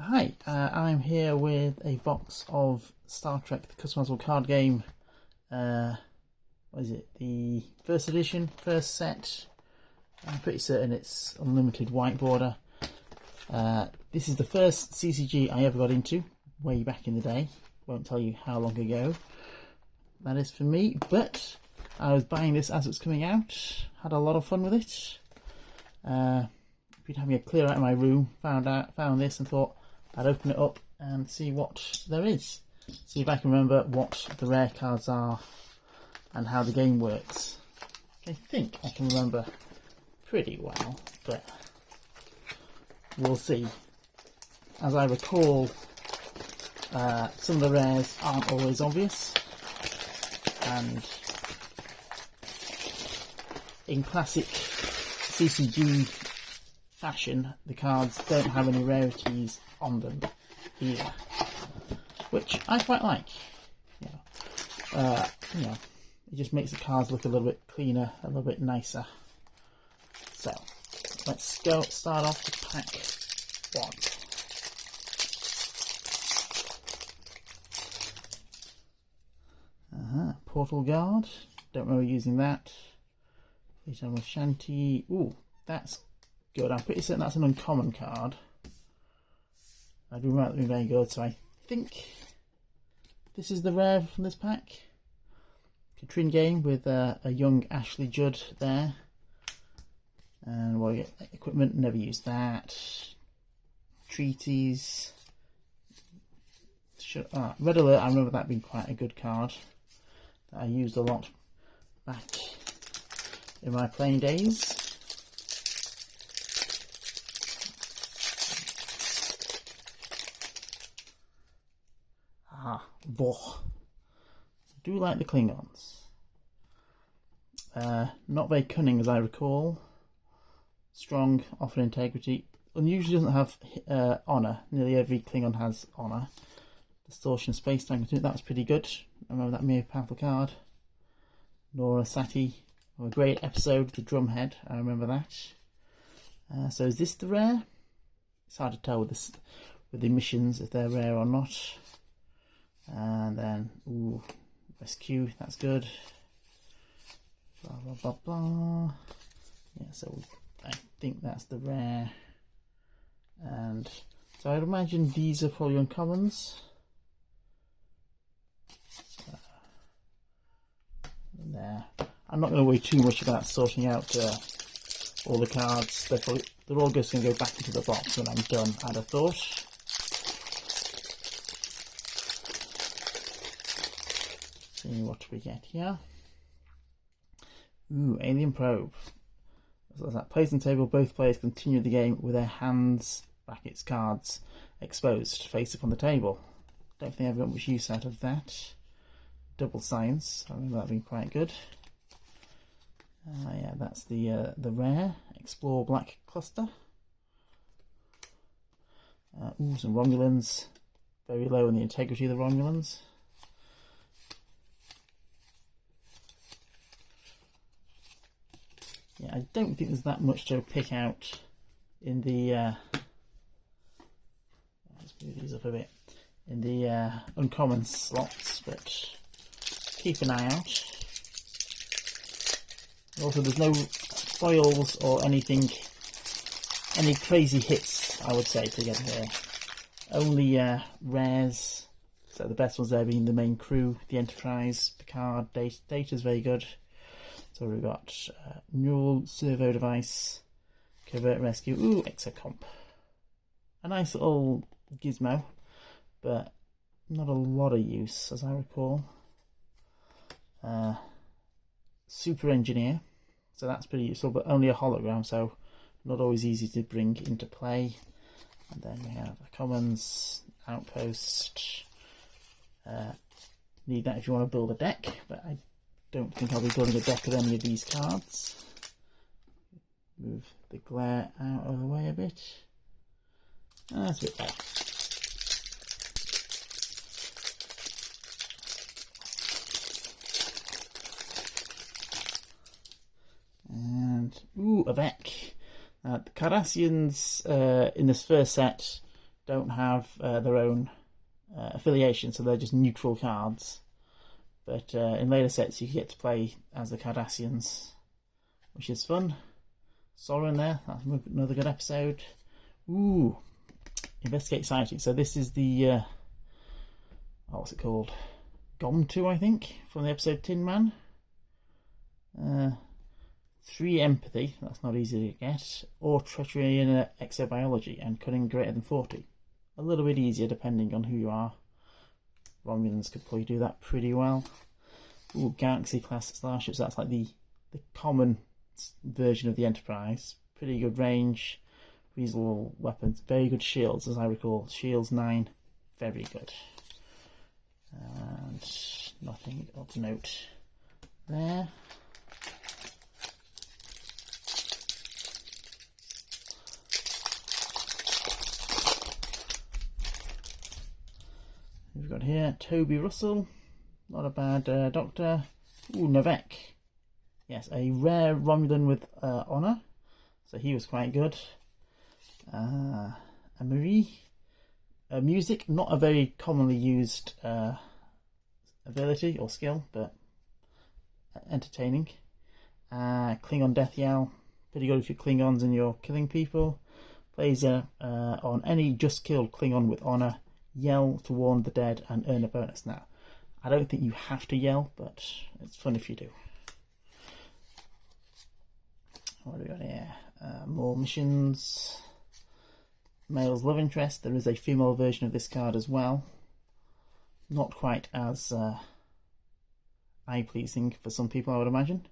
Hi, I'm here with a box of Star Trek the customizable card game. What is it? The first edition, first set. I'm pretty certain it's unlimited white border. This is the first CCG I ever got into, way back in the day. Won't tell you how long ago that is for me, but I was buying this as it was coming out. Had a lot of fun with it. Been having a clear out of my room, found this and thought I'd open it up and see what there is. See if I can remember what the rare cards are and how the game works. I think I can remember pretty well, but we'll see. As I recall, some of the rares aren't always obvious, and in classic CCG fashion, the cards don't have any rarities on them either, which I quite like. It just makes the cards look a little bit cleaner, a little bit nicer. So let's start off with pack one. Portal Guard, don't remember using that. Eternal Shanty, ooh, that's good. I'm pretty certain that's an uncommon card. I do remember that being very good, so I think this is the rare from this pack. Katrine game with a young Ashley Judd there. And what do we get? Equipment, never used that. Treaties. Red Alert, I remember that being quite a good card that I used a lot back in my playing days. Voh. I do like the Klingons. Not very cunning as I recall. Strong, often integrity. Unusually doesn't have honour. Nearly every Klingon has honour. Distortion, space time. I think that was pretty good. I remember that being a powerful card. Nora Sati. A great episode, the Drumhead. I remember that. So is this the rare? It's hard to tell with the missions if they're rare or not. And then, ooh, rescue, that's good. Blah, blah, blah, blah. Yeah, so I think that's the rare. And so I'd imagine these are probably uncommons. So, there. I'm not going to worry too much about sorting out all the cards. They're all just going to go back into the box when I'm done, I'd have thought. See what we get here. Ooh, Alien Probe. So that plays on table, both players continue the game with their hands, brackets, cards, exposed, face up on the table. Don't think I've got much use out of that. Double science, I remember that being quite good. Yeah, that's the rare. Explore Black Cluster. Ooh, some Romulans. Very low on the integrity of the Romulans. Yeah, I don't think there's that much to pick out in the let's move these up a bit, in the uncommon slots, but keep an eye out. Also, there's no foils or anything, any crazy hits, I would say, to get here. Only rares. So the best ones there being the main crew, the Enterprise, Picard. Data's very good. So we've got neural servo device, covert rescue, ooh, exocomp. A nice little gizmo, but not a lot of use as I recall. Super engineer, so that's pretty useful, but only a hologram, so not always easy to bring into play. And then we have a commons, outpost. Need that if you want to build a deck, but I don't think I'll be building a deck of any of these cards. Move the glare out of the way a bit. That's a bit better. And ooh, a Vec. The Cardassians in this first set don't have their own affiliation, so they're just neutral cards. But in later sets, you get to play as the Cardassians, which is fun. Soren there, that's another good episode. Ooh, Investigate Sighting. So this is the, what's it called? Gom2, I think, from the episode Tin Man. 3 Empathy, that's not easy to get. Or Treachery in Exobiology, and Cunning greater than 40. A little bit easier depending on who you are. Romulans could probably do that pretty well. Ooh, Galaxy class starships, that's like the common version of the Enterprise. Pretty good range, reasonable weapons, very good shields, as I recall. Shields 9, very good. And nothing of note there. We've got here Toby Russell, not a bad doctor. Ooh, Novek. Yes, a rare Romulan with honour, so he was quite good. Marie. Music, not a very commonly used ability or skill, but entertaining. Klingon Death Yell, pretty good if you're Klingons and you're killing people. Plays on any just killed Klingon with honour. Yell to warn the dead and earn a bonus. Now, I don't think you have to yell, but it's fun if you do. What do we got here? More missions. Male's love interest. There is a female version of this card as well. Not quite as eye-pleasing for some people, I would imagine.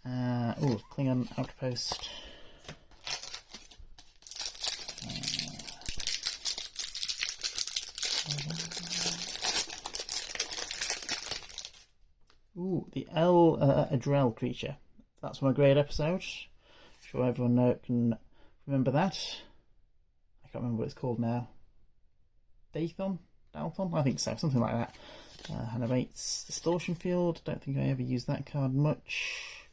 Oh, Klingon Outpost. Ooh, the El Adrel creature. That's from a great episode. I'm sure everyone can remember that. I can't remember what it's called now. Dalthon? I think so, something like that. Animates Distortion Field. Don't think I ever used that card much.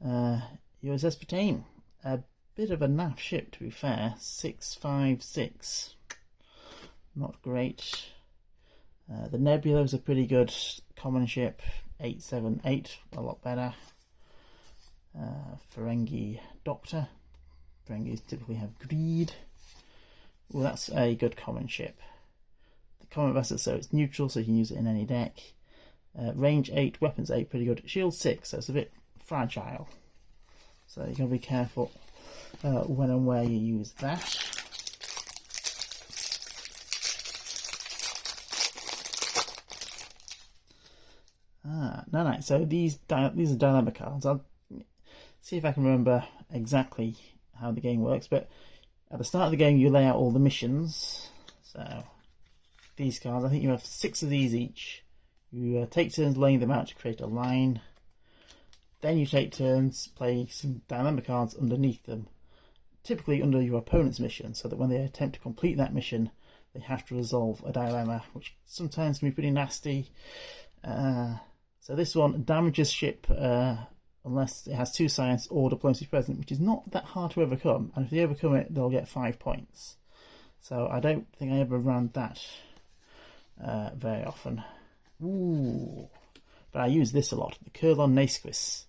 USS Brittain. A bit of a naff ship, to be fair. 656. Not great. The Nebula is a pretty good common ship. 878, a lot better. Ferengi Doctor. Ferengis typically have greed. Well, that's a good common ship. The common vessel, so it's neutral, so you can use it in any deck. Range 8, weapons 8, pretty good. Shield 6, so it's a bit fragile. So you've got to be careful when and where you use that. No. So these are dilemma cards. I'll see if I can remember exactly how the game works. But at the start of the game, you lay out all the missions. So these cards, I think you have 6 of these each. You take turns laying them out to create a line. Then you take turns play some dilemma cards underneath them, typically under your opponent's mission, so that when they attempt to complete that mission, they have to resolve a dilemma, which sometimes can be pretty nasty. So this one damages ship unless it has 2 science or diplomacy present, which is not that hard to overcome. And if they overcome it, they'll get 5 points. So I don't think I ever ran that very often. Ooh, but I use this a lot. The Kurlon Naisquis,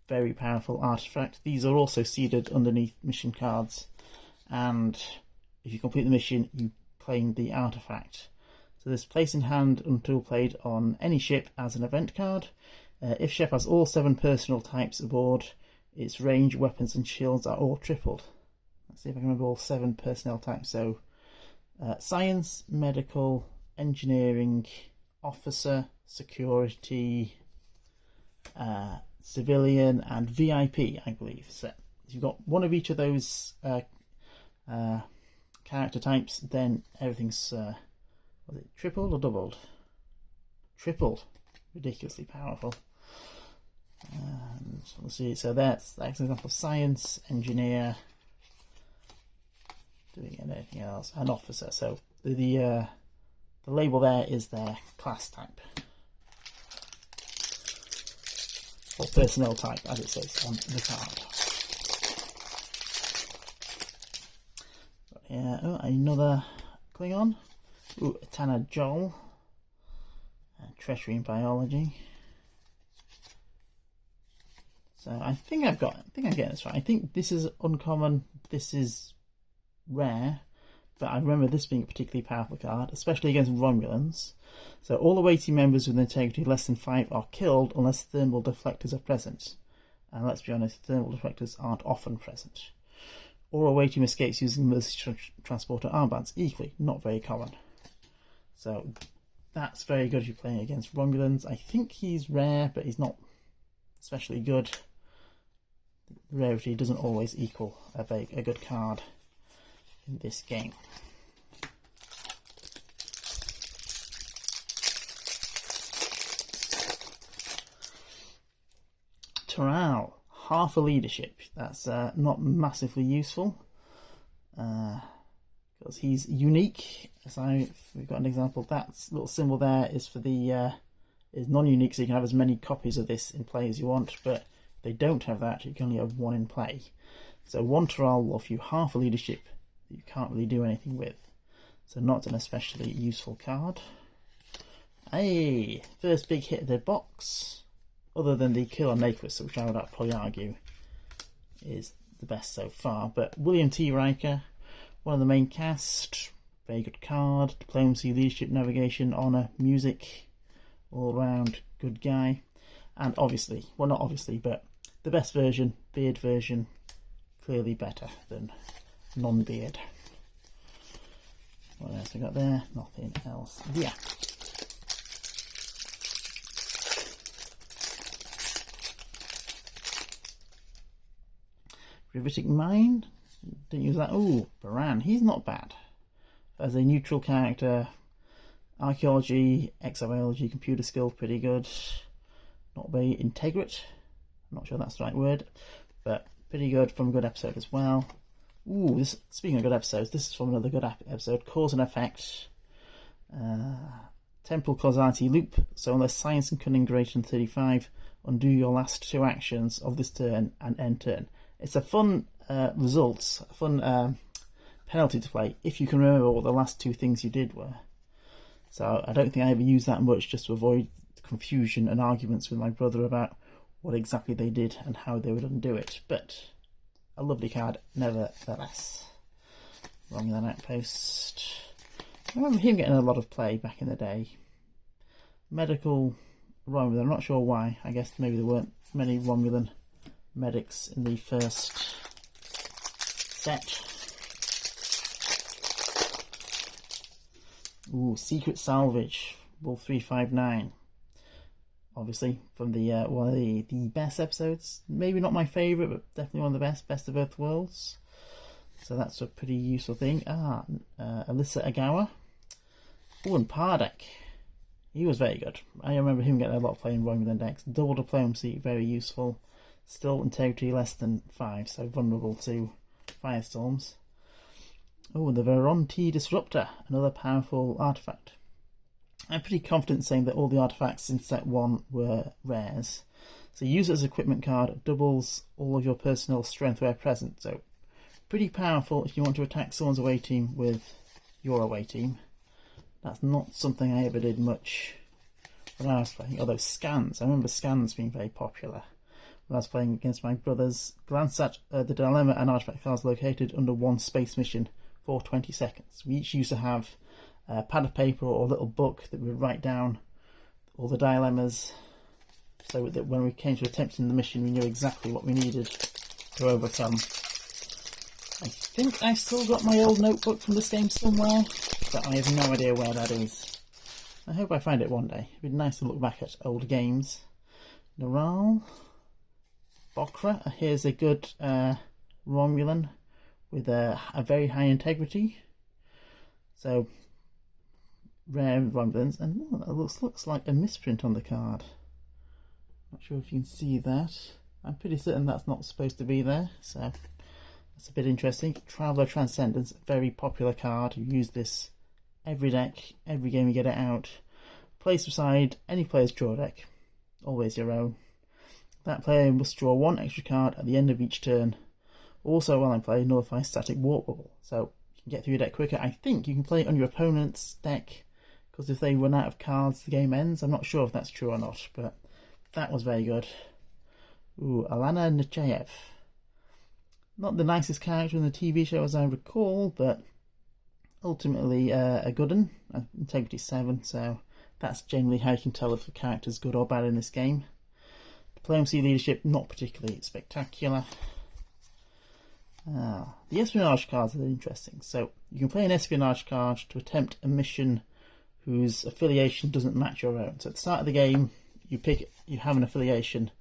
very powerful artifact. These are also seeded underneath mission cards, and if you complete the mission, you claim the artifact. So this place in hand until played on any ship as an event card. If ship has all 7 personal types aboard, its range, weapons and shields are all tripled. Let's see if I can remember all 7 personnel types. So science, medical, engineering, officer, security, civilian and VIP, I believe. So if you've got one of each of those character types, then everything's was it tripled or doubled? Tripled. Ridiculously powerful. And let's see, so that's an example of science, engineer, doing anything else, and officer. So the label there is their class type, or personnel type, as it says on the card. Got Yeah, oh, another Klingon. Ooh, Tana Joel. Treachery in biology. So I think I'm getting this right. I think this is uncommon. This is rare. But I remember this being a particularly powerful card, especially against Romulans. So all away team members with integrity less than 5 are killed unless thermal deflectors are present. And let's be honest, thermal deflectors aren't often present. Or away team escapes using Mercy Transporter armbands, equally not very common. So that's very good if you're playing against Romulans. I think he's rare, but he's not especially good. Rarity doesn't always equal a good card in this game. Toral, half a leadership. That's not massively useful because he's unique. We've got an example. That little symbol there is for the is non-unique, so you can have as many copies of this in play as you want. But if they don't have that, you can only have one in play. So one Toral will offer you half a leadership that you can't really do anything with. So not an especially useful card. Hey, first big hit of the box, other than the Killer Naquist, which I would probably argue is the best so far. But William T. Riker, one of the main cast, very good card. Diplomacy, leadership, navigation, honour, music, all round good guy. And obviously, well not obviously, but the best version, beard version, clearly better than non-beard. What else we got there? Nothing else. Yeah. Riveting Mine. Didn't use that. Oh, Baran. He's not bad. As a neutral character, archaeology, exobiology, computer skills, pretty good. Not very integrate. I'm not sure that's the right word, but pretty good from a good episode as well. Ooh, speaking of good episodes, this is from another good episode. Cause and Effect. Temporal Causality Loop. So unless Science and Cunning greater than 35, undo your last 2 actions of this turn and end turn. It's a fun penalty to play if you can remember what the last 2 things you did were. So I don't think I ever use that much, just to avoid confusion and arguments with my brother about what exactly they did and how they would undo it. But a lovely card nevertheless. Romulan Outpost. I remember him getting a lot of play back in the day. Medical Romulan, I'm not sure why. I guess maybe there weren't many Romulan medics in the first set. Ooh, Secret Salvage, Wolf 359. Obviously from the one of the best episodes. Maybe not my favourite, but definitely one of the best of both worlds. So that's a pretty useful thing. Alyssa Agawa. Oh, and Pardek. He was very good. I remember him getting a lot of play in Romulan decks. Double diplomacy, very useful. Still integrity less than 5, so vulnerable to firestorms. Oh, and the Veronti Disruptor, another powerful artifact. I'm pretty confident saying that all the artifacts in set 1 were rares. So use it as an equipment card, doubles all of your personnel strength where present. So pretty powerful if you want to attack someone's away team with your away team. That's not something I ever did much when I was playing. Although scans, I remember scans being very popular when I was playing against my brothers. Glance at the dilemma and artifact cards located under one space mission for 20 seconds. We each used to have a pad of paper or a little book that we would write down all the dilemmas, so that when we came to attempting the mission we knew exactly what we needed to overcome. I think I've still got my old notebook from this game somewhere, but I have no idea where that is. I hope I find it one day. It'd be nice to look back at old games. Naral. Bokra. Here's a good Romulan with a very high integrity. So rare Romulans, and that looks like a misprint on the card. Not sure if you can see that. I'm pretty certain that's not supposed to be there, so that's a bit interesting. Traveller Transcendence, very popular card. You use this every deck, every game you get it out. Place beside any player's draw deck, always your own. That player must draw 1 extra card at the end of each turn. Also, while in play, nullify static warp bubble. So you can get through your deck quicker. I think you can play it on your opponent's deck, because if they run out of cards, the game ends. I'm not sure if that's true or not, but that was very good. Ooh, Alana Nechayev. Not the nicest character in the TV show as I recall, but ultimately a good one. Integrity 7, so that's generally how you can tell if the character's good or bad in this game. Diplomacy leadership, not particularly spectacular. The espionage cards are interesting. So you can play an espionage card to attempt a mission whose affiliation doesn't match your own. So at the start of the game, you have an affiliation,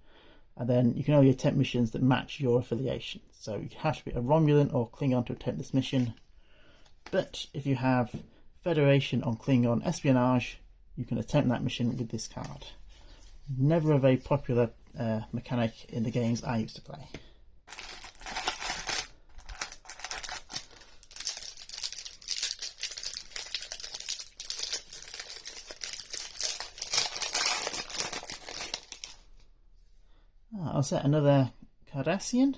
and then you can only attempt missions that match your affiliation. So you have to be a Romulan or Klingon to attempt this mission. But if you have Federation on Klingon espionage, you can attempt that mission with this card. Never a very popular mechanic in the games I used to play. I'll set another Cardassian.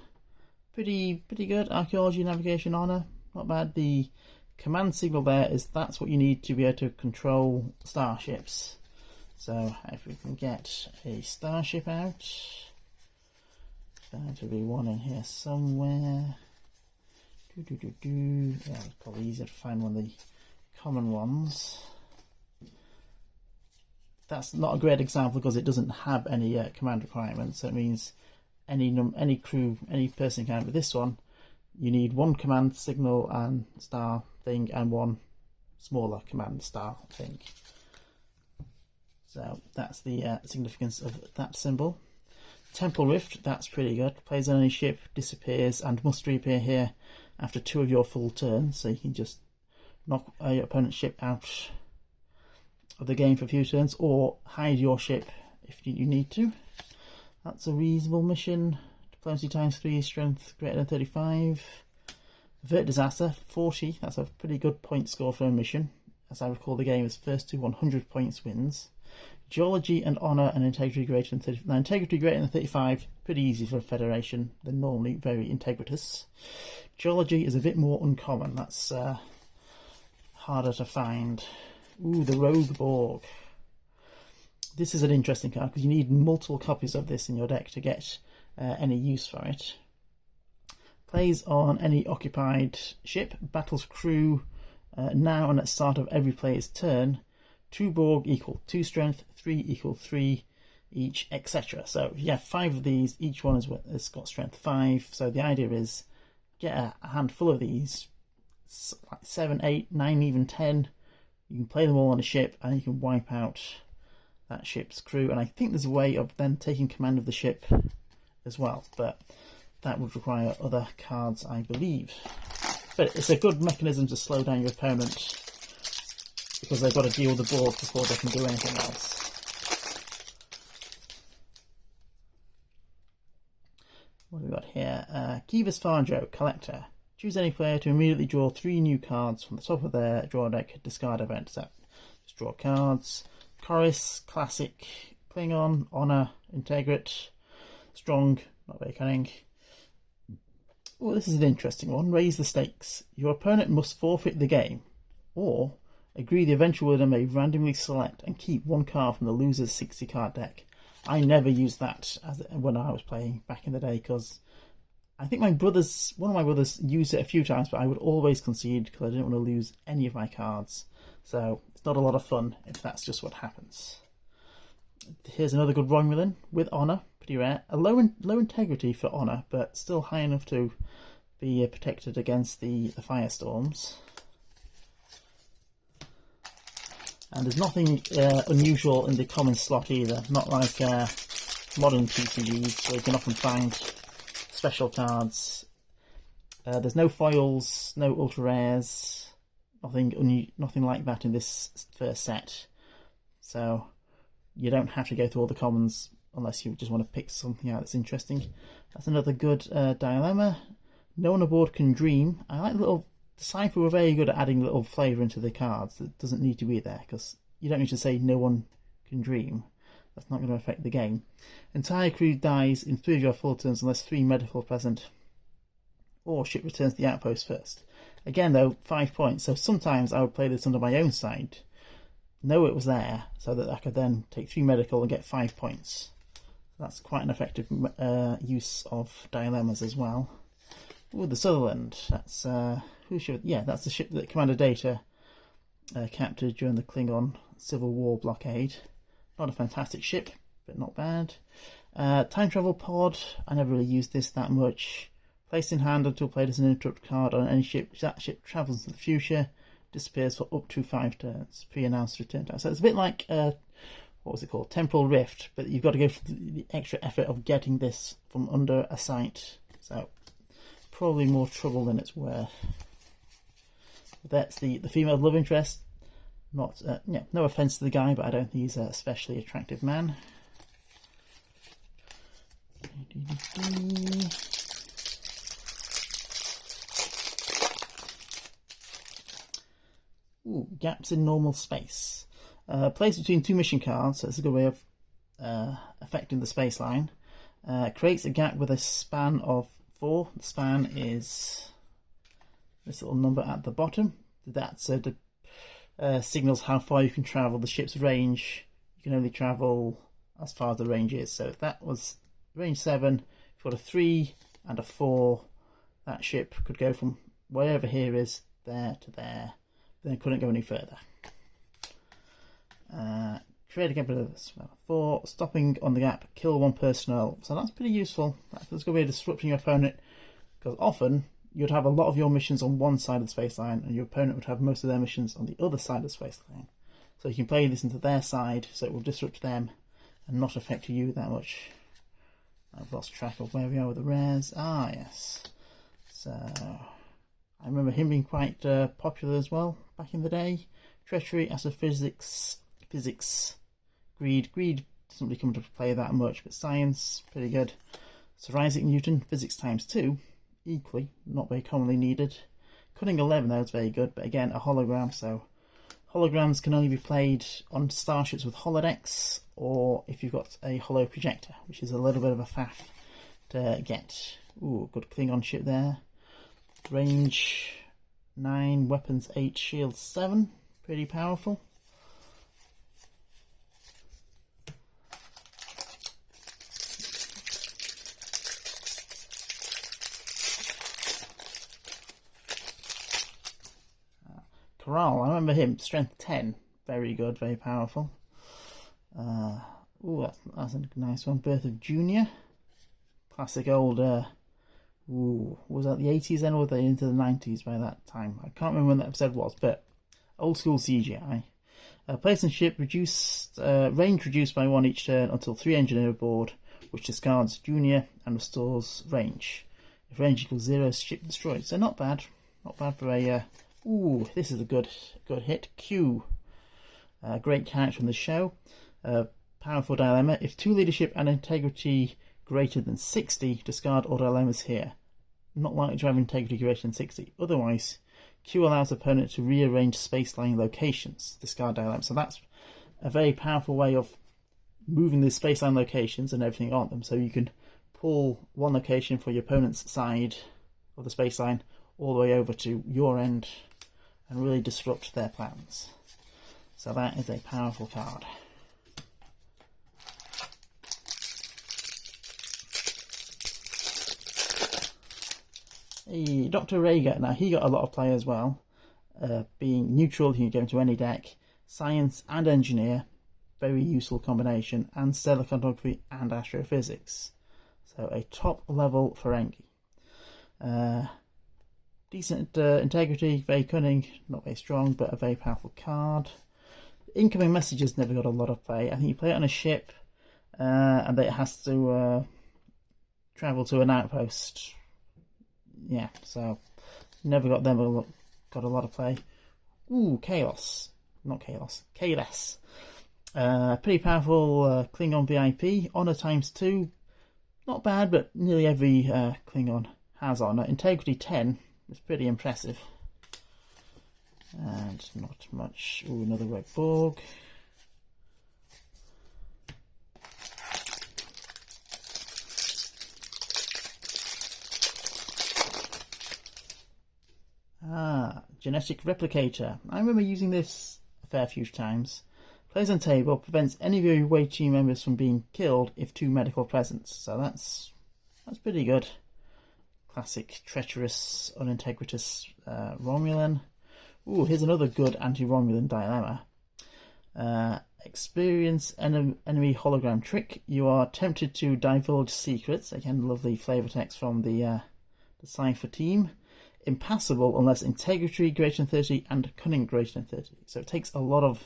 Pretty good. Archaeology, navigation, honor, not bad. The command signal there is that's what you need to be able to control starships. So if we can get a starship out, there to be one in here somewhere. Yeah, it's probably easier to find one of the common ones. That's not a great example because it doesn't have any command requirements. So it means any crew, any person can. With this one, you need one command signal and star thing and one smaller command star thing. So that's the significance of that symbol. Temple Rift, that's pretty good. Plays on any ship, disappears, and must reappear here after 2 of your full turns. So you can just knock your opponent's ship out of the game for a few turns, or hide your ship if you need to. That's a reasonable mission. Diplomacy ×3, strength greater than 35. Avert disaster, 40. That's a pretty good point score for a mission. As I recall, the game is first to 100 points wins. Geology and honor and integrity greater than 30. Now, integrity greater than 35, pretty easy for a Federation. They're normally very integritous. Geology is a bit more uncommon. That's harder to find. Ooh, the Rogue Borg. This is an interesting card because you need multiple copies of this in your deck to get any use for it. Plays on any occupied ship, battles crew now and at the start of every player's turn. 2 Borg equal 2 strength, 3 equal 3 each, etc. So if you have 5 of these, each one has got strength 5. So the idea is get a handful of these, like 7, 8, 9, even 10. You can play them all on a ship and you can wipe out that ship's crew. And I think there's a way of then taking command of the ship as well, but that would require other cards, I believe. But it's a good mechanism to slow down your opponent because they've got to deal with the board before they can do anything else. What have we got here? Kivas Farjo, Collector. Choose any player to immediately draw 3 new cards from the top of their draw deck, discard event. So just draw cards. Chorus, Classic, Klingon, Honor, Integrate, Strong, not very cunning. Oh, this is an interesting one. Raise the stakes. Your opponent must forfeit the game, or agree the eventual winner may randomly select and keep 1 card from the loser's 60 card deck. I never used that when I was playing back in the day because I think one of my brothers used it a few times, but I would always concede because I didn't want to lose any of my cards. So it's not a lot of fun if that's just what happens. Here's another good Romulan with honor, pretty rare. A low integrity for honor, but still high enough to be protected against the firestorms. And there's nothing unusual in the common slot either, not like modern CCGs where you can often find special cards. There's no foils, no ultra rares, nothing like that in this first set. So you don't have to go through all the commons unless you just want to pick something out that's interesting. That's another good dilemma. No one aboard can dream. I like the Cypher were very good at adding a little flavour into the cards that doesn't need to be there, because you don't need to say no one can dream. That's not going to affect the game. Entire crew dies in 3 of your full turns unless 3 medical are present, or ship returns to the outpost first. Again though, 5 points, so sometimes I would play this under my own side, know it was there, so that I could then take 3 medical and get 5 points. That's quite an effective use of dilemmas as well. Ooh, the Sutherland, that's that's the ship that Commander Data captured during the Klingon Civil War blockade. Not a fantastic ship, but not bad. Time travel pod, I never really used this that much. Placed in hand until played as an interrupt card on any ship. That ship travels into the future, disappears for up to 5 turns. Pre-announced return time. So it's a bit like what was it called? Temporal Rift, but you've got to go for the extra effort of getting this from under a site. So probably more trouble than it's worth. That's the female love interest. Not no offense to the guy, but I don't think he's a especially attractive man. Ooh, gaps in normal space. Placed between 2 mission cards, so it's a good way of affecting the space line. Creates a gap with a span of 4. The span is this little number at the bottom. That signals how far you can travel. The ship's range, you can only travel as far as the range is. So if that was range 7, if you've got a 3 and a 4, that ship could go from wherever here is there to there. Then it couldn't go any further. Create a gap with a 4, stopping on the gap, kill 1 personnel. So that's pretty useful. That's going to be disrupting your opponent, because often you'd have a lot of your missions on one side of the space line and your opponent would have most of their missions on the other side of the space line. So you can play this into their side, so it will disrupt them and not affect you that much. I've lost track of where we are with the rares. Ah, yes. So I remember him being quite popular as well back in the day. Treachery, astrophysics, physics, greed. Greed doesn't really come into play that much, but science, pretty good. Sir Isaac Newton, physics ×2, equally, not very commonly needed. Cunning 11 though is very good, but again, a hologram, so holograms can only be played on starships with holodecks, or if you've got a holo projector, which is a little bit of a faff to get. Ooh, good Klingon ship there. Range 9, weapons 8, shield 7, pretty powerful. Corral, I remember him, strength 10, very good, very powerful. Ooh, that's a nice one. Birth of Junior, classic old. Ooh, was that the 80s then, or were they into the 90s by that time? I can't remember when that episode was, but old school CGI. Place and ship reduced, range reduced by 1 each turn until 3 engineer aboard, which discards Junior and restores range. If range equals 0, ship destroyed. So not bad for a. Ooh, this is a good hit. Q, great character from the show. Powerful dilemma. If 2 leadership and integrity greater than 60, discard all dilemmas here. Not likely to have integrity greater than 60. Otherwise, Q allows opponent to rearrange spaceline locations. Discard dilemma. So that's a very powerful way of moving the spaceline locations and everything on them. So you can pull one location for your opponent's side of the spaceline all the way over to your end and really disrupt their plans. So that is a powerful card. Hey, Dr. Rager, now he got a lot of play as well. Being neutral, he can go into any deck. Science and engineer, very useful combination, and stellar cartography and astrophysics. So a top level Ferengi. Decent integrity, very cunning, not very strong, but a very powerful card. Incoming messages never got a lot of play. I think you play it on a ship, and it has to travel to an outpost. Yeah, so never got them got a lot of play. Ooh, Chaos, not Chaos, Kalos. Pretty powerful Klingon VIP. Honor ×2, not bad, but nearly every Klingon has honor. Integrity 10. It's pretty impressive. And not much. Ooh, another Red Borg. Ah, Genetic Replicator. I remember using this a fair few times. Plays on table, prevents any of your away team members from being killed if 2 medical present. So that's pretty good. Classic treacherous, unintegritous Romulan. Ooh, here's another good anti-Romulan dilemma. Experience enemy hologram trick. You are tempted to divulge secrets. Again, lovely flavor text from the Cypher team. Impassable unless integrity greater than 30 and cunning greater than 30. So it takes a lot of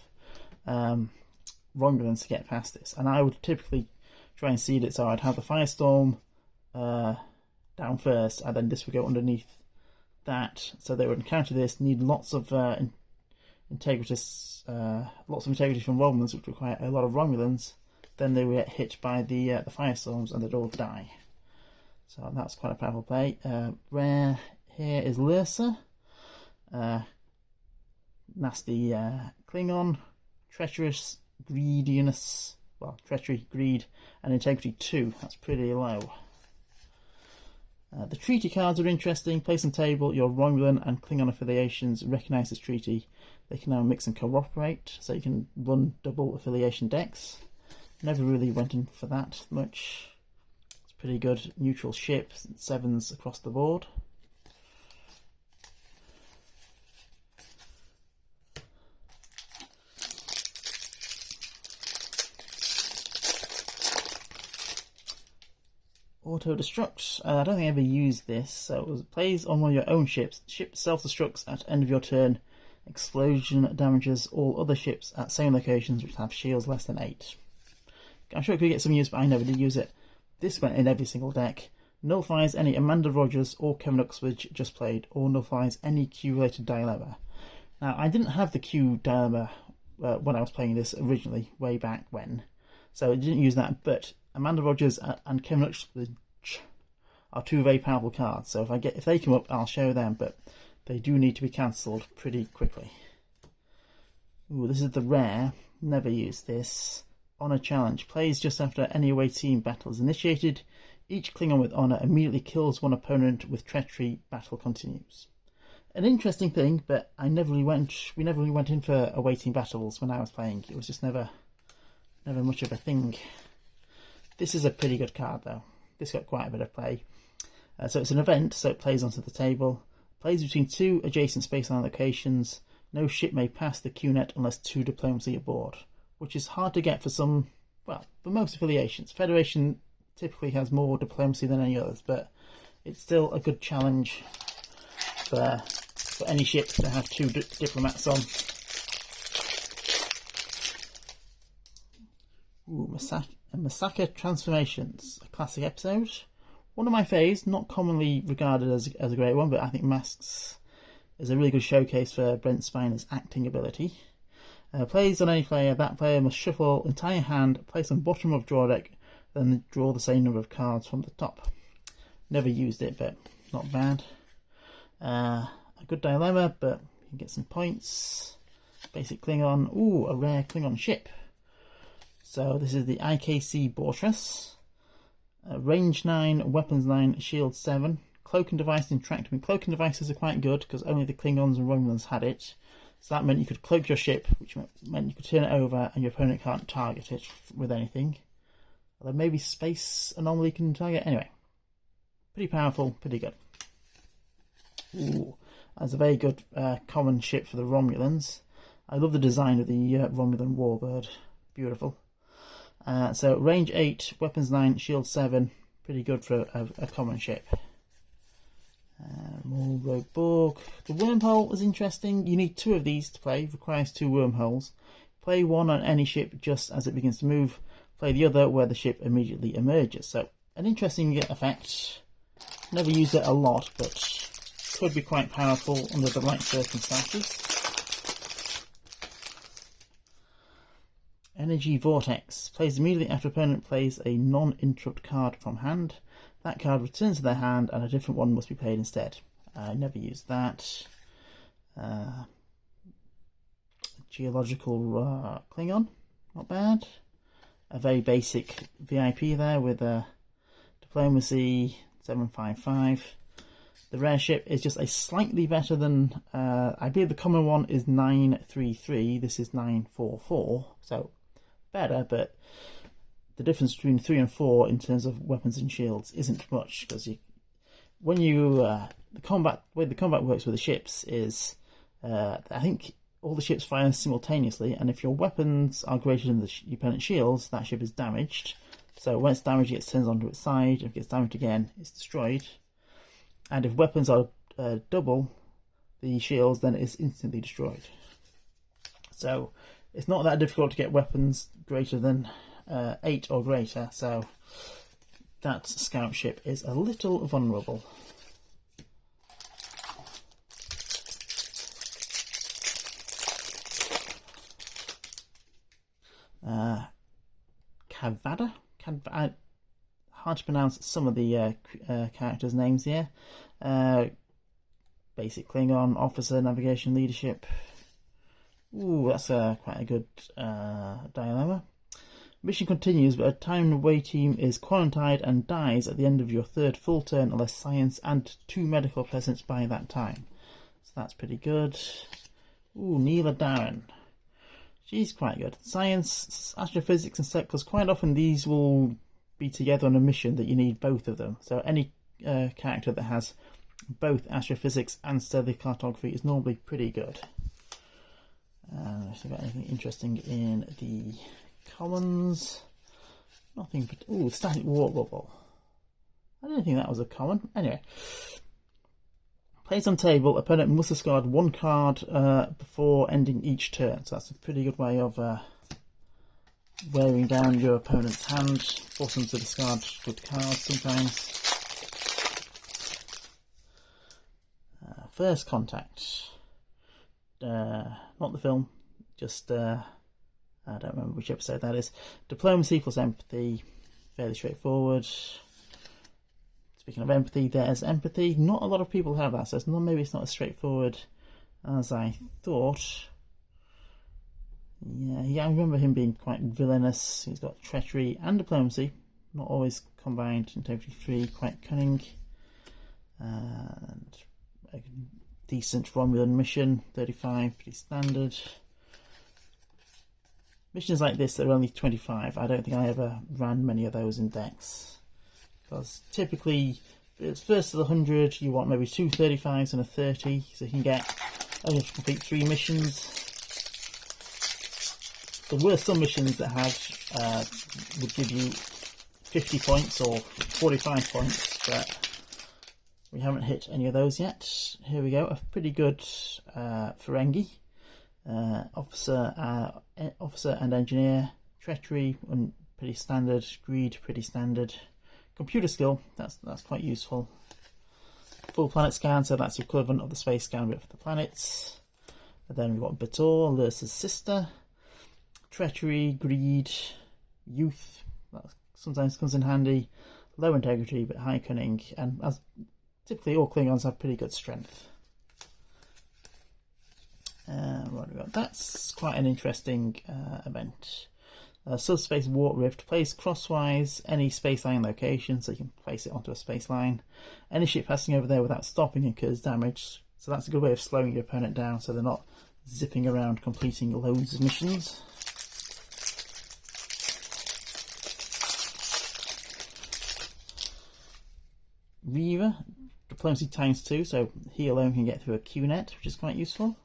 Romulans to get past this. And I would typically try and seed it so I'd have the Firestorm down first, and then this would go underneath that. So they would encounter this, need lots of integrity from Romulans, which require a lot of Romulans. Then they would get hit by the Firestorms and they'd all die. So that's quite a powerful play. Rare here is Lursa. Nasty Klingon. Treacherous, greediness. Well, treachery, greed, and integrity 2. That's pretty low. The treaty cards are interesting. Place on table your Romulan and Klingon affiliations. Recognise this treaty. They can now mix and cooperate, so you can run double affiliation decks. Never really went in for that much. It's pretty good. Neutral ships, 7s across the board. Auto destruct. I don't think I ever used this. So it plays on one of your own ships. Ship self-destructs at end of your turn. Explosion damages all other ships at same locations which have shields less than 8. I'm sure it could get some use, but I never did use it. This went in every single deck. Nullifies any Amanda Rogers or Kevin Uxbridge just played, or nullifies any Q-related dilemma. Now, I didn't have the Q dilemma when I was playing this originally, way back when, so I didn't use that, but Amanda Rogers and Kevin Uxbridge are 2 very powerful cards, so if they come up, I'll show them, but they do need to be cancelled pretty quickly. Ooh, this is the rare. Never used this. Honor challenge. Plays just after any away team battle is initiated. Each Klingon with honor immediately kills one opponent with treachery. Battle continues. An interesting thing, but we never really went in for away team battles when I was playing. It was just never much of a thing. This is a pretty good card though. This got quite a bit of play. So it's an event, so it plays onto the table. Plays between 2 adjacent spaceline locations. No ship may pass the Q-net unless 2 diplomacy aboard, which is hard to get for some, well, for most affiliations. Federation typically has more diplomacy than any others, but it's still a good challenge for any ship to have 2 diplomats on. Ooh, Masaka Transformations, a classic episode. One of my faves, not commonly regarded as a great one, but I think Masks is a really good showcase for Brent Spiner's acting ability. Plays on any player. That player must shuffle entire hand, place on bottom of draw deck, then draw the same number of cards from the top. Never used it, but not bad. A good dilemma, but you can get some points. Basic Klingon. Ooh, a rare Klingon ship. So this is the IKC Bortress. Range 9, weapons 9, shield 7. Cloak and device intractable. Cloak and devices are quite good because only the Klingons and Romulans had it. So that meant you could cloak your ship, which meant you could turn it over and your opponent can't target it with anything. Although maybe space anomaly can target. Anyway, pretty powerful, pretty good. Ooh, that's a very good common ship for the Romulans. I love the design of the Romulan Warbird. Beautiful. So range 8, weapons 9, shield 7. Pretty good for a common ship. More Rogue Borg. The wormhole is interesting. You need 2 of these to play. Requires 2 wormholes. Play 1 on any ship just as it begins to move. Play the other where the ship immediately emerges. So an interesting effect. Never used it a lot, but could be quite powerful under the right circumstances. Energy Vortex. Plays immediately after opponent plays a non-interrupt card from hand. That card returns to their hand and a different one must be played instead. I never used that. Geological Klingon. Not bad. A very basic VIP there with a Diplomacy 755. The rare ship is just a slightly better than, I believe the common one is 933, this is 944, so better, but the difference between 3 and 4 in terms of weapons and shields isn't much, because the way the combat works with the ships is, I think all the ships fire simultaneously, and if your weapons are greater than your opponent's shields, that ship is damaged. So when it's damaged, it gets turned onto its side. If it gets damaged again, it's destroyed. And if weapons are double the shields, then it's instantly destroyed. So it's not that difficult to get weapons greater than 8 or greater. So that scout ship is a little vulnerable. Kavada? Hard to pronounce some of the characters' names here. Basic Klingon, officer, navigation, leadership. Ooh, that's quite a good dilemma. Mission continues, but a time away team is quarantined and dies at the end of your third full turn unless science and 2 medical presence by that time. So that's pretty good. Ooh, Neela Darren. She's quite good. Science, astrophysics and set, because quite often these will be together on a mission that you need both of them. So any character that has both astrophysics and stellar cartography is normally pretty good. If I've got anything interesting in the commons, nothing but static warp bubble. I don't think that was a common. Anyway, place on table. Opponent must discard 1 card before ending each turn. So that's a pretty good way of wearing down your opponent's hand, force them to discard good cards sometimes. First Contact. Not the film, just I don't remember which episode that is. Diplomacy plus empathy, fairly straightforward. Speaking of empathy, there's empathy. Not a lot of people have that, so maybe it's not as straightforward as I thought. Yeah, I remember him being quite villainous. He's got treachery and diplomacy, not always combined. Integrity 3, quite cunning. And a decent Romulan mission, 35, pretty standard. Missions like this that are only 25, I don't think I ever ran many of those in decks. Because typically, if it's first to the 100, you want maybe 2 35s and a 30, so you can only have to complete 3 missions. There were some missions that would give you 50 points or 45 points, but we haven't hit any of those yet. Here we go, a pretty good Ferengi. Officer and engineer. Treachery, pretty standard. Greed, pretty standard. Computer skill, that's quite useful. Full planet scan, so that's the equivalent of the space scan bit for the planets. And then we've got Bator, Lursa's sister. Treachery, greed, youth, that sometimes comes in handy. Low integrity but high cunning, and as typically all Klingons have pretty good strength. What have we got? That's quite an interesting event. Subspace Warp Rift, place crosswise any space line location, so you can place it onto a space line. Any ship passing over there without stopping incurs damage, so that's a good way of slowing your opponent down so they're not zipping around completing loads of missions. Reaver, diplomacy ×2, so he alone can get through a QNet, which is quite useful.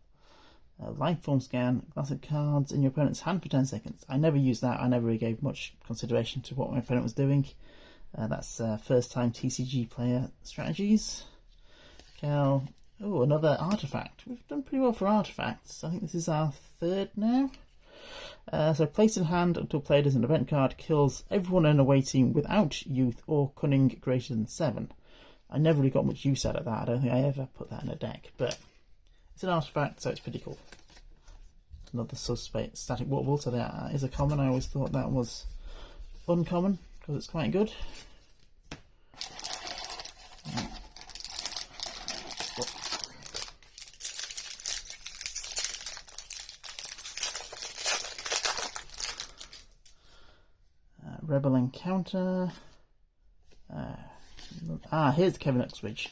Lifeform scan, classic cards in your opponent's hand for 10 seconds. I never used that, I never really gave much consideration to what my opponent was doing. That's first time TCG player strategies. Cal, another artifact. We've done pretty well for artifacts. I think this is our 3rd now. So place in hand until played as an event card, kills everyone in a away team without youth or cunning greater than 7. I never really got much use out of that. I don't think I ever put that in a deck, but it's an artifact, so it's pretty cool. Another suspect static warp bubble, so that is a common. I always thought that was uncommon because it's quite good. Rebel Encounter. Here's the Kevin Uxbridge.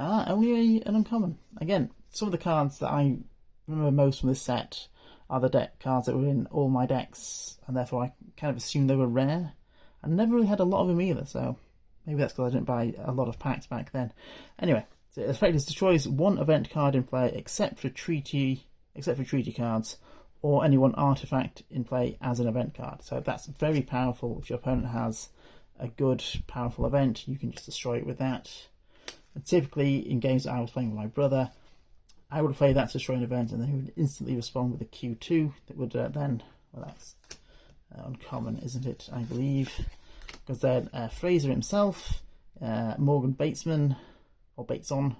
Only an uncommon. Again, some of the cards that I remember most from this set are the deck cards that were in all my decks, and therefore I kind of assumed they were rare. I never really had a lot of them either, so maybe that's because I didn't buy a lot of packs back then. Anyway, so the effect is destroys one event card in play except for treaty cards, or any one artifact in play as an event card. So that's very powerful. If your opponent has a good, powerful event, you can just destroy it with that. And typically, in games that I was playing with my brother, I would play that to destroy an event, and then he would instantly respond with a Q2 that would then, well, that's uncommon, isn't it? I believe, because then Fraser himself, Morgan Batesman, or Bateson,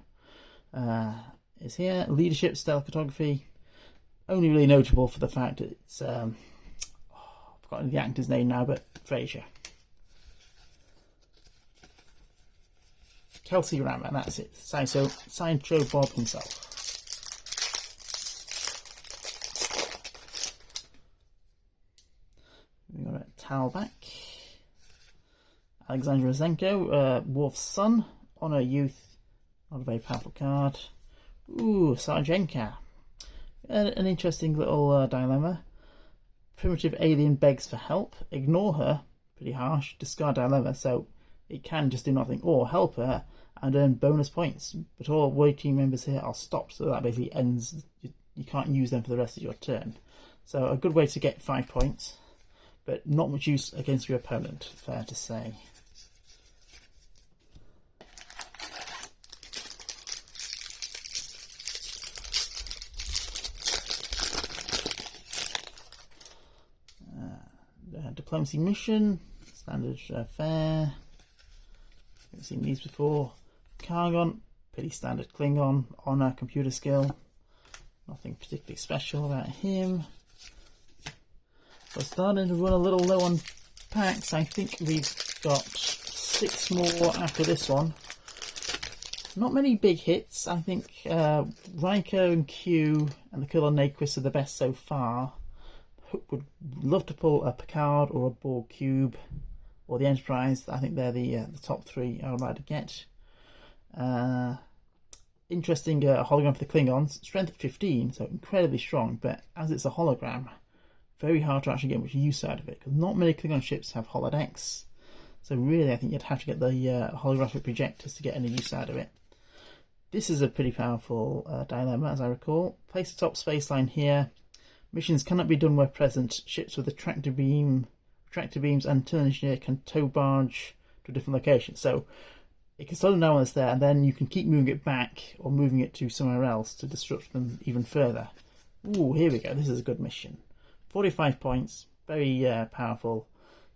is here. Leadership, Stealth Cartography. Only really notable for the fact that it's I've forgotten the actor's name now, but Fraser. Kelsey Rammer, that's it. Sideshow Bob himself. We got a Talback. Alexander Rosenko, Worf's son. Honor Youth, not a very powerful card. Ooh, Sarjenka. An interesting little dilemma. Primitive alien begs for help. Ignore her, pretty harsh. Discard dilemma, so it can just do nothing. Or help her and earn bonus points. But all away team members here are stopped, so that basically ends. You can't use them for the rest of your turn. So a good way to get 5 points, but not much use against your opponent, fair to say. Diplomacy mission, standard fare. Haven't seen these before. Kargon, pretty standard Klingon. Honor, computer skill. Nothing particularly special about him. We're starting to run a little low on packs. I think we've got 6 more after this one. Not many big hits. I think Riker and Q and the Kulan Nyquist are the best so far. Would love to pull a Picard or a Borg Cube or the Enterprise. I think they're the top 3 I would like to get. Interesting hologram for the Klingons. Strength at 15, so incredibly strong, but as it's a hologram, very hard to actually get much use out of it, because not many Klingon ships have holodecks. So really I think you'd have to get the holographic projectors to get any use out of it. This is a pretty powerful dilemma, as I recall. Place the top space line here. Missions cannot be done where present. Ships with tractor beams and turn engineer can tow barge to a different location. So it can slow them down when it's there, and then you can keep moving it back or moving it to somewhere else to disrupt them even further. Ooh, here we go. This is a good mission. 45 points. Very powerful.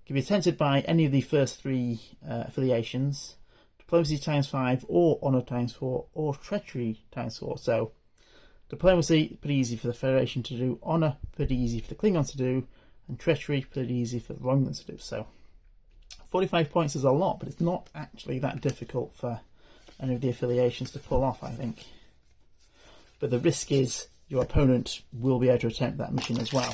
Can be attempted by any of the first 3 affiliations. Diplomacy ×5, or Honor ×4, or Treachery ×4. So Diplomacy, pretty easy for the Federation to do. Honor, pretty easy for the Klingons to do. And Treachery, pretty easy for the Romulans to do. So 45 points is a lot, but it's not actually that difficult for any of the affiliations to pull off, I think. But the risk is your opponent will be able to attempt that mission as well.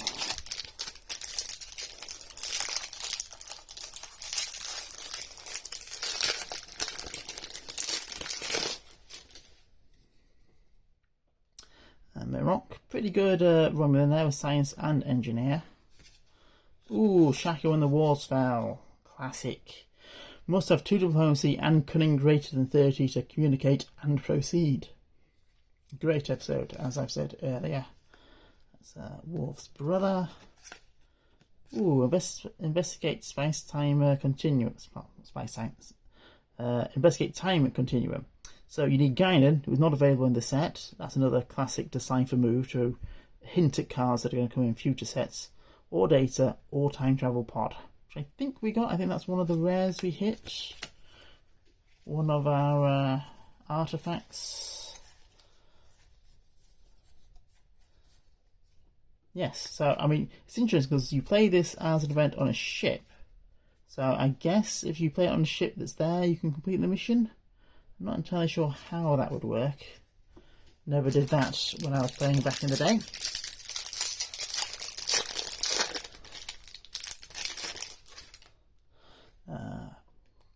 Mirok, pretty good Romulan there with science and engineer. Ooh, Shako and the Walls Fell. Classic. Must have 2 diplomacy and cunning greater than 30 to communicate and proceed. Great episode, as I've said earlier. That's Worf's brother. Ooh, investigate space time continuum. Space science. Investigate time continuum. So you need Guinan, who's not available in the set. That's another classic Decipher move to hint at cards that are going to come in future sets. Or Data, or Time Travel Pod. Which I think we got. I think that's one of the rares we hit. One of our artifacts. Yes, so I mean, it's interesting because you play this as an event on a ship. So I guess if you play it on a ship that's there, you can complete the mission. I'm not entirely sure how that would work. Never did that when I was playing back in the day.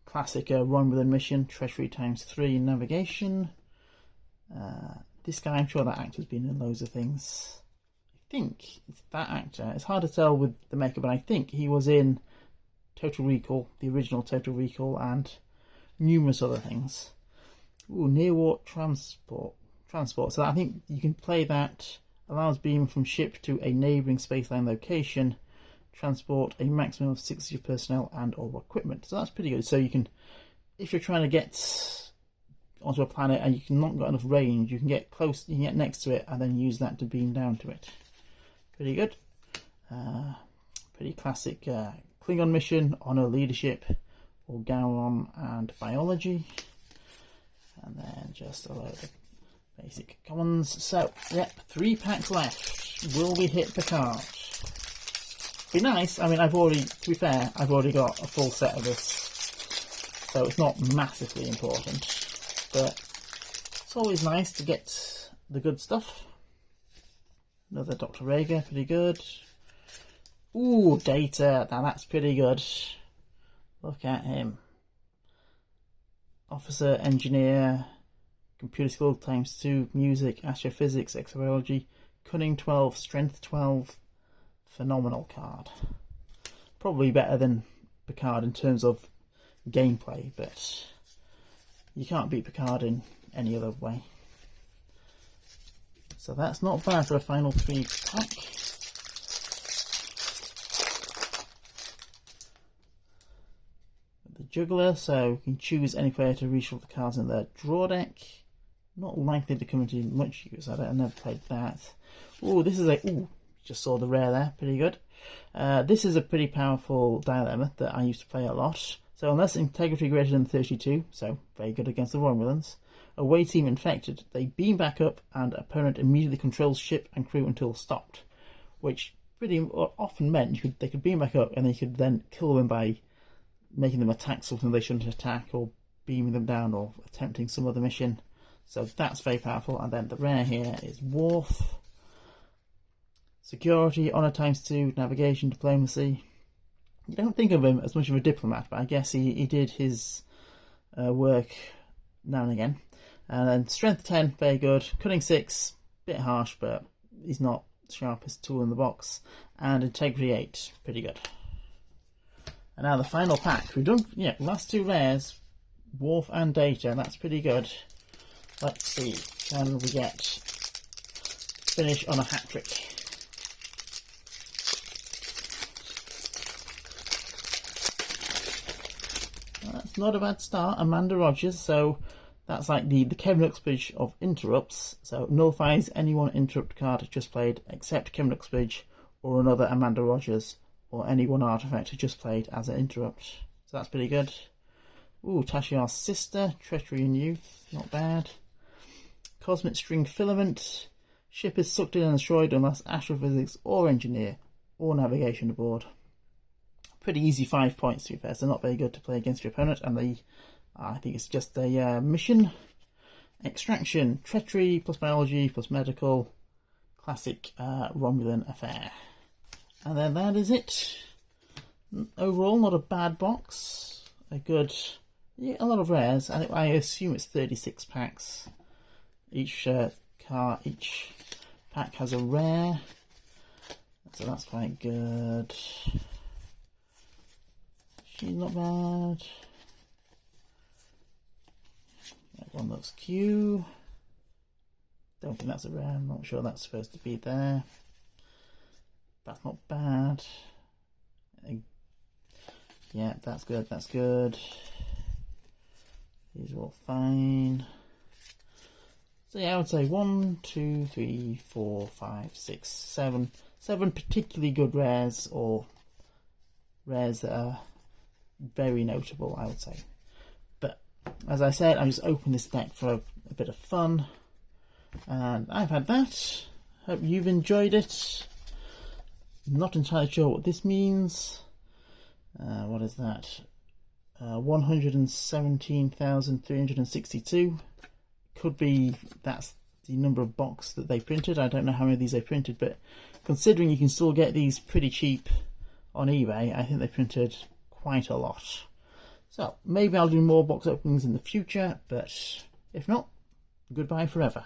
Classic Romulan mission, Treachery ×3 in navigation. This guy, I'm sure that actor's been in loads of things. I think it's that actor. It's hard to tell with the makeup, but I think he was in Total Recall, the original Total Recall, and numerous other things. Ooh, near warp transport. So I think you can play that. Allows beam from ship to a neighbouring spaceline location. Transport a maximum of 60 personnel and or equipment. So that's pretty good. So you can, if you're trying to get onto a planet and you've not got enough range, you can get close, you can get next to it and then use that to beam down to it. Pretty good. Pretty classic Klingon mission, Honor Leadership, or Gowron and Biology. And then just a load of basic commons. So, yep, 3 packs left. Will we hit Picard? Be nice. I mean, to be fair, I've already got a full set of this. So it's not massively important. But it's always nice to get the good stuff. Another Dr. Rager, pretty good. Ooh, Data. Now that's pretty good. Look at him. Officer, Engineer, Computer Skill ×2, Music, Astrophysics, Exobiology, Cunning 12, Strength 12. Phenomenal card. Probably better than Picard in terms of gameplay, but you can't beat Picard in any other way. So that's not bad for a final 3 pack. The Juggler, so you can choose any player to reshuffle the cards in their draw deck. Not likely to come into much use. I never played that. Oh, this is just saw the rare there, pretty good. This is a pretty powerful dilemma that I used to play a lot. So unless integrity greater than 32, so very good against the Romulans, away team infected, they beam back up and opponent immediately controls ship and crew until stopped, which pretty often meant they could beam back up and they could then kill them by making them attack something they shouldn't attack, or beaming them down, or attempting some other mission. So that's very powerful. And then the rare here is Worf. Security, Honor ×2, Navigation, Diplomacy. You don't think of him as much of a diplomat, but I guess he did his work now and again. And then Strength 10, very good. Cunning 6, bit harsh, but he's not the sharpest tool in the box. And Integrity 8, pretty good. And now the final pack. We've done, last 2 rares, Worf and Data, and that's pretty good. Let's see, can we finish on a hat trick? That's not a bad start. Amanda Rogers, so that's like the Kevin Uxbridge of interrupts. So nullifies any one interrupt card just played except Kevin Uxbridge or another Amanda Rogers, or any one artifact just played as an interrupt. So that's pretty good. Ooh, Tashiar's Sister, Treachery in Youth, not bad. Cosmic String Filament. Ship is sucked in and destroyed unless Astrophysics or Engineer or Navigation aboard. Pretty easy 5 points to be fair, so not very good to play against your opponent. And I think it's just a mission. Extraction, Treachery plus Biology plus Medical. Classic Romulan affair. And then that is it. Overall, not a bad box. A lot of rares. I assume it's 36 packs. Each pack has a rare, so that's quite good. She's not bad. That one looks Q. Don't think that's a rare. I'm not sure that's supposed to be there. That's not bad. Yeah, that's good. That's good. These are all fine. So yeah, I would say 1, 2, 3, 4, 5, 6, 7. 7 particularly good rares, or rares that are very notable, I would say. But as I said, I'm just opening this deck for a bit of fun. And I've had that. Hope you've enjoyed it. Not entirely sure what this means. What is that? 117,362. Could be that's the number of box that they printed. I don't know how many of these they printed, but considering you can still get these pretty cheap on eBay, I think they printed quite a lot. So maybe I'll do more box openings in the future, but if not, Goodbye forever.